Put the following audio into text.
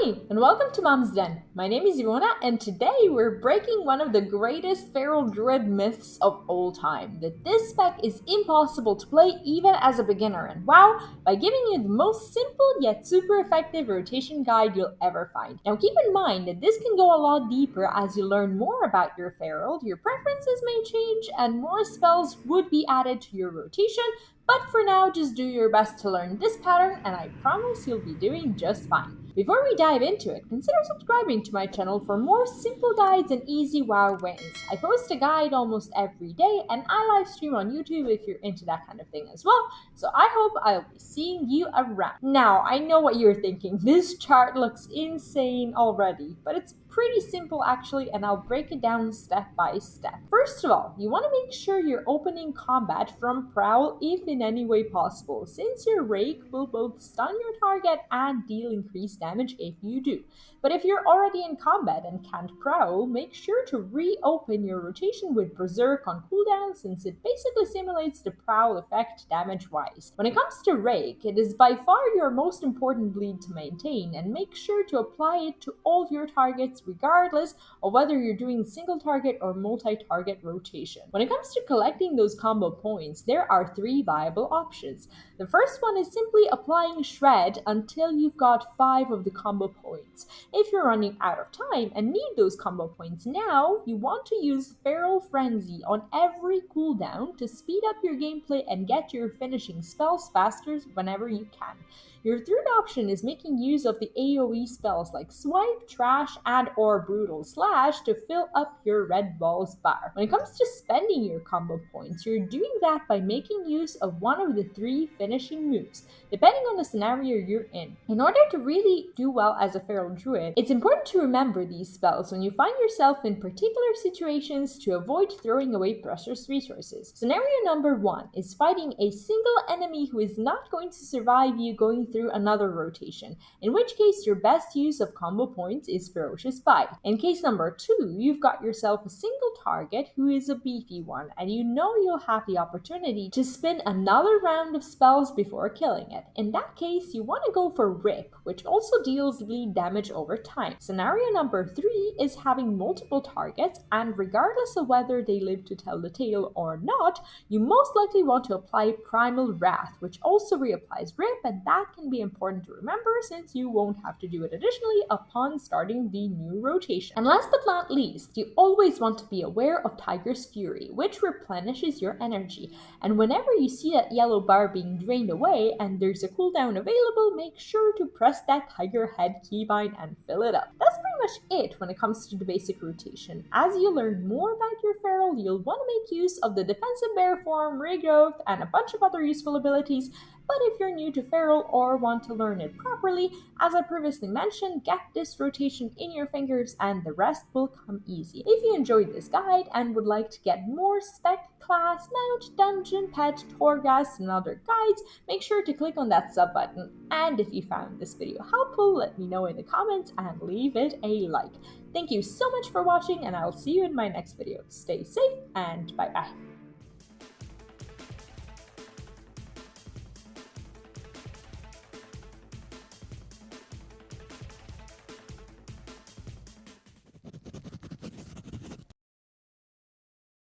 Hi, and welcome to momsden. My name is Ivona, and today we're breaking one of the greatest Feral Druid myths of all time, that this spec is impossible to play even as a beginner, and wow, by giving you the most simple yet super effective rotation guide you'll ever find. Now keep in mind that this can go a lot deeper as you learn more about your Feral, your preferences may change, and more spells would be added to your rotation, but for now, just do your best to learn this pattern, and I promise you'll be doing just fine. Before we dive into it, consider subscribing to my channel for more simple guides and easy WoW wins. I post a guide almost every day, and I live stream on YouTube if you're into that kind of thing as well, so I hope I'll be seeing you around. Now, I know what you're thinking, this chart looks insane already, but it's pretty simple actually, and I'll break it down step by step. First of all, you want to make sure you're opening combat from Prowl if in any way possible, since your Rake will both stun your target and deal increased damage if you do. But if you're already in combat and can't Prowl, make sure to reopen your rotation with Berserk on cooldown, since it basically simulates the Prowl effect damage-wise. When it comes to Rake, it is by far your most important bleed to maintain, and make sure to apply it to all your targets regardless of whether you're doing single target or multi-target rotation. When it comes to collecting those combo points, there are three viable options. The first one is simply applying Shred until you've got 5 of the combo points. If you're running out of time and need those combo points now, you want to use Feral Frenzy on every cooldown to speed up your gameplay and get your finishing spells faster whenever you can. Your third option is making use of the AoE spells like Swipe, Trash, and/or Brutal Slash to fill up your red balls bar. When it comes to spending your combo points, you're doing that by making use of one of the 3 finishing moves, depending on the scenario you're in. In order to really do well as a Feral Druid, it's important to remember these spells when you find yourself in particular situations to avoid throwing away precious resources. Scenario number 1 is fighting a single enemy who is not going to survive you going through another rotation, in which case your best use of combo points is Ferocious Bite. In case number 2, you've got yourself a single target who is a beefy one, and you know you'll have the opportunity to spin another round of spells before killing it. In that case, you want to go for Rip, which also deals bleed damage over time. Scenario number 3 is having multiple targets, and regardless of whether they live to tell the tale or not, you most likely want to apply Primal Wrath, which also reapplies Rip, and that can be important to remember since you won't have to do it additionally upon starting the new rotation. And last but not least, you always want to be aware of Tiger's Fury, which replenishes your energy. And whenever you see that yellow bar being drained away and there's a cooldown available, make sure to press that Tiger Head keybind and fill it up. That's pretty much it when it comes to the basic rotation. As you learn more about your Feral, you'll want to make use of the Defensive Bear Form, Regrowth, and a bunch of other useful abilities. But if you're new to Feral or want to learn it properly, as I previously mentioned, get this rotation in your fingers and the rest will come easy. If you enjoyed this guide and would like to get more spec, class, mount, dungeon, pet, Torghast, and other guides, make sure to click on that sub button. And if you found this video helpful, let me know in the comments and leave it a like. Thank you so much for watching, and I'll see you in my next video. Stay safe and bye bye.